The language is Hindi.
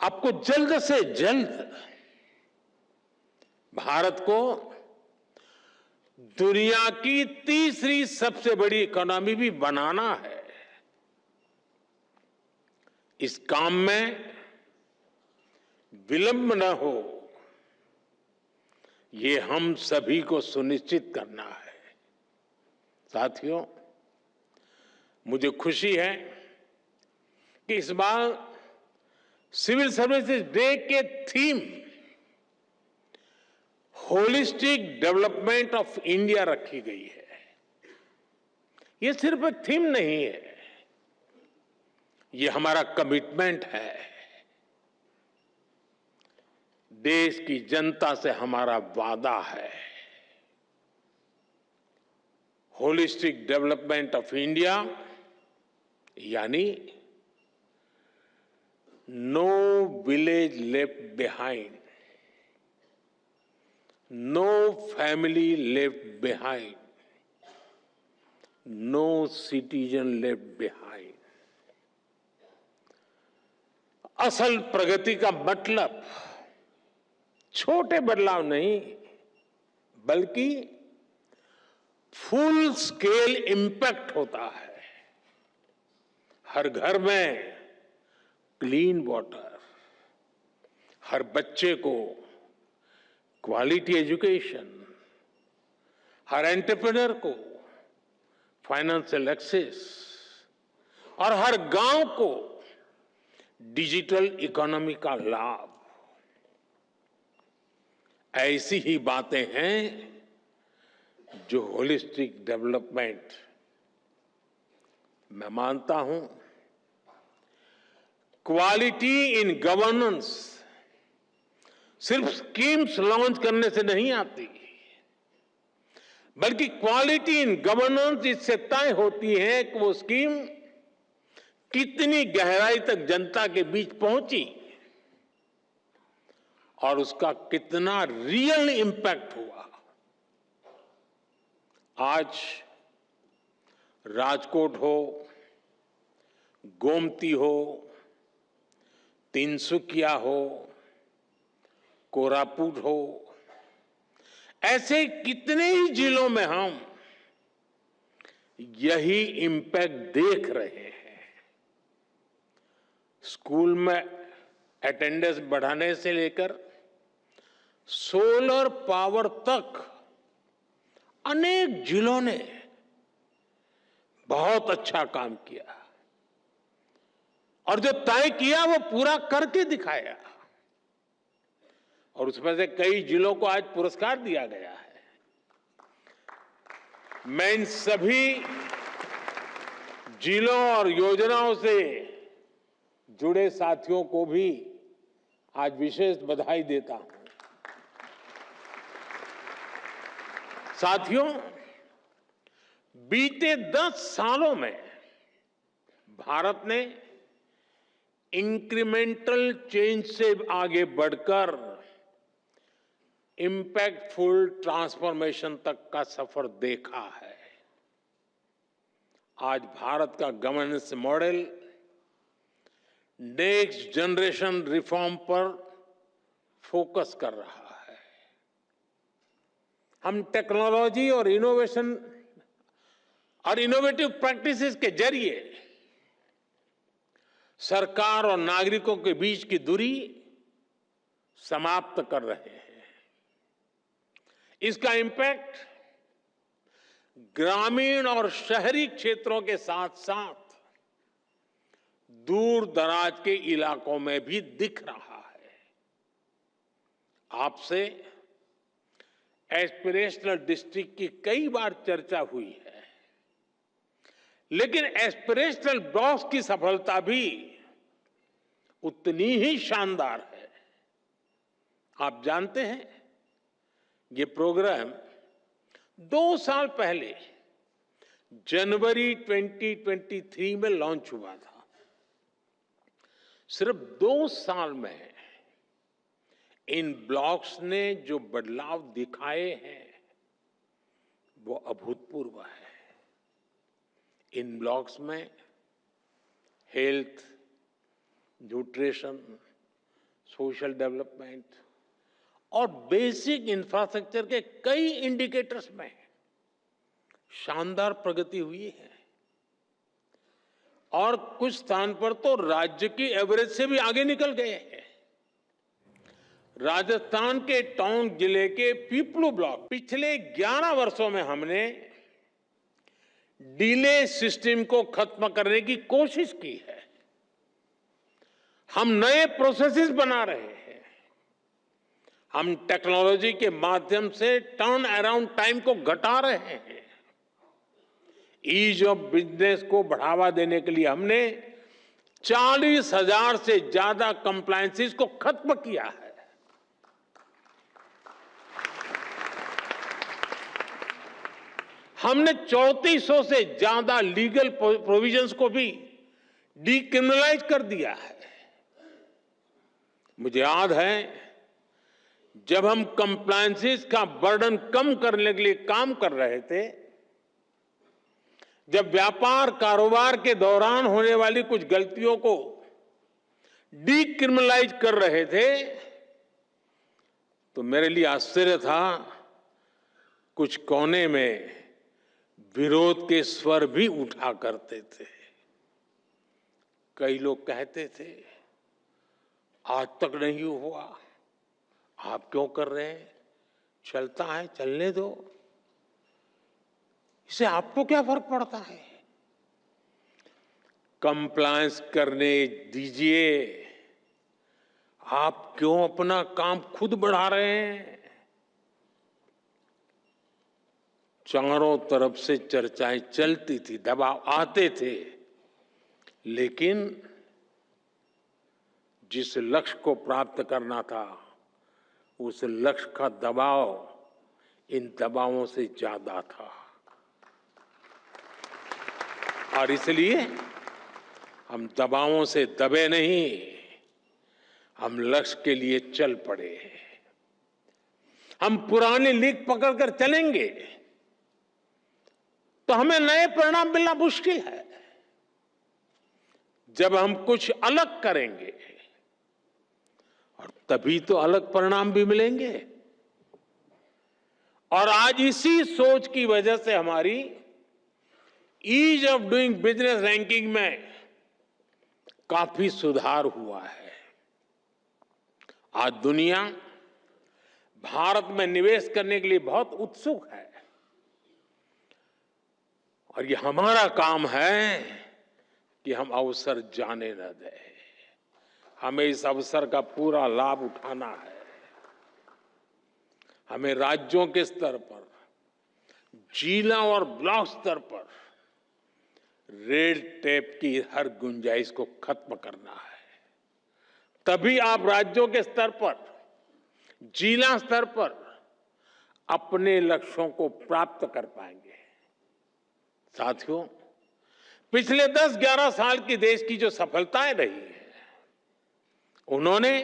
आपको जल्द से जल्द भारत को दुनिया की तीसरी सबसे बड़ी इकोनॉमी भी बनाना है। इस काम में विलंब न हो, ये हम सभी को सुनिश्चित करना है। साथियों, मुझे खुशी है कि इस बार सिविल सर्विसेज डे के theme holistic development of India रखी गई है। ये सिर्फ एक थीम नहीं है, ये हमारा कमिटमेंट है। देश की जनता से हमारा वादा है। होलिस्टिक डेवलपमेंट ऑफ इंडिया यानी no village left behind, no family left behind, no citizen left behind. असल प्रगति का मतलब छोटे बदलाव नहीं, बल्कि फुल स्केल इंपैक्ट होता है। हर घर में क्लीन वाटर, हर बच्चे को क्वालिटी एजुकेशन, हर एंटरप्रेन्योर को फाइनेंशियल एक्सेस और हर गांव को डिजिटल इकोनॉमी का लाभ। ऐसी ही बातें हैं जो होलिस्टिक डेवलपमेंट, मैं मानता हूं, क्वालिटी इन गवर्नेंस सिर्फ स्कीम्स लॉन्च करने से नहीं आती, बल्कि क्वालिटी इन गवर्नेंस इससे तय होती है कि वो स्कीम कितनी गहराई तक जनता के बीच पहुंची और उसका कितना रियल इंपैक्ट हुआ। आज राजकोट हो, गोमती हो, तिनसुकिया हो, कोरापुट हो, ऐसे कितने ही जिलों में हम यही इंपैक्ट देख रहे हैं। स्कूल में अटेंडेंस बढ़ाने से लेकर सोलर पावर तक अनेक जिलों ने बहुत अच्छा काम किया और जो तय किया वो पूरा करके दिखाया, और उसमें से कई जिलों को आज पुरस्कार दिया गया है। मैं इन सभी जिलों और योजनाओं से जुड़े साथियों को भी आज विशेष बधाई देता हूं। साथियों, बीते 10 सालों में भारत ने इंक्रीमेंटल चेंज से आगे बढ़कर इंपैक्टफुल ट्रांसफॉर्मेशन तक का सफर देखा है। आज भारत का governance model next generation reform पर फोकस कर रहा है। हम टेक्नोलॉजी और इनोवेशन और इनोवेटिव प्रैक्टिसेस के जरिए सरकार और नागरिकों के बीच की दूरी समाप्त कर रहे हैं। इसका इंपैक्ट ग्रामीण और शहरी क्षेत्रों के साथ साथ दूर दराज के इलाकों में भी दिख रहा है। आपसे एस्पिरेशनल डिस्ट्रिक्ट की कई बार चर्चा हुई है, लेकिन एस्पिरेशनल ब्लॉक्स की सफलता भी उतनी ही शानदार है। आप जानते हैं, ये प्रोग्राम 2 साल पहले जनवरी 2023 में लॉन्च हुआ था। सिर्फ 2 साल में इन ब्लॉक्स ने जो बदलाव दिखाए हैं वो अभूतपूर्व है। इन ब्लॉक्स में हेल्थ, न्यूट्रिशन, सोशल डेवलपमेंट और बेसिक इंफ्रास्ट्रक्चर के कई इंडिकेटर्स में शानदार प्रगति हुई है और कुछ स्थान पर तो राज्य की एवरेज से भी आगे निकल गए हैं। राजस्थान के टोंक जिले के पीपलू ब्लॉक पिछले 11 वर्षों में हमने डिले सिस्टम को खत्म करने की कोशिश की है। हम नए प्रोसेसेस बना रहे हैं। हम टेक्नोलॉजी के माध्यम से टर्न अराउंड टाइम को घटा रहे हैं। ईज ऑफ बिजनेस को बढ़ावा देने के लिए हमने 40,000 से ज्यादा कंप्लायंसेस को खत्म किया है। हमने 3400 से ज्यादा लीगल प्रोविजंस को भी डीक्रिमिनलाइज कर दिया है। मुझे याद है जब हम कंप्लायंसेस का बर्डन कम करने के लिए काम कर रहे थे, जब व्यापार कारोबार के दौरान होने वाली कुछ गलतियों को डीक्रिमिनलाइज कर रहे थे, तो मेरे लिए आश्चर्य था, कुछ कोने में विरोध के स्वर भी उठा करते थे। कई लोग कहते थे आज तक नहीं हुआ, आप क्यों कर रहे हैं, चलता है चलने दो, इससे आपको क्या फर्क पड़ता है, कंप्लायंस करने दीजिए, आप क्यों अपना काम खुद बढ़ा रहे हैं। चारों तरफ से चर्चाएं चलती थी, दबाव आते थे, लेकिन जिस लक्ष्य को प्राप्त करना था उस लक्ष्य का दबाव इन दबावों से ज्यादा था। और इसलिए हम दबावों से दबे नहीं, हम लक्ष्य के लिए चल पड़े। हम पुरानी लीक पकड़कर चलेंगे तो हमें नए परिणाम मिलना मुश्किल है। जब हम कुछ अलग करेंगे और तभी तो अलग परिणाम भी मिलेंगे। और आज इसी सोच की वजह से हमारी ease of doing business ranking में काफी सुधार हुआ है। आज दुनिया भारत में निवेश करने के लिए बहुत उत्सुक है और ये हमारा काम है कि हम अवसर जाने न दें। हमें इस अवसर का पूरा लाभ उठाना है। हमें राज्यों के स्तर पर, जिला और ब्लॉक स्तर पर रेड टेप की हर गुंजाइश को खत्म करना है। तभी आप राज्यों के स्तर पर, जिला स्तर पर अपने लक्ष्यों को प्राप्त कर पाएंगे। साथियों, पिछले 10-11 साल की देश की जो सफलताएं रही हैं, उन्होंने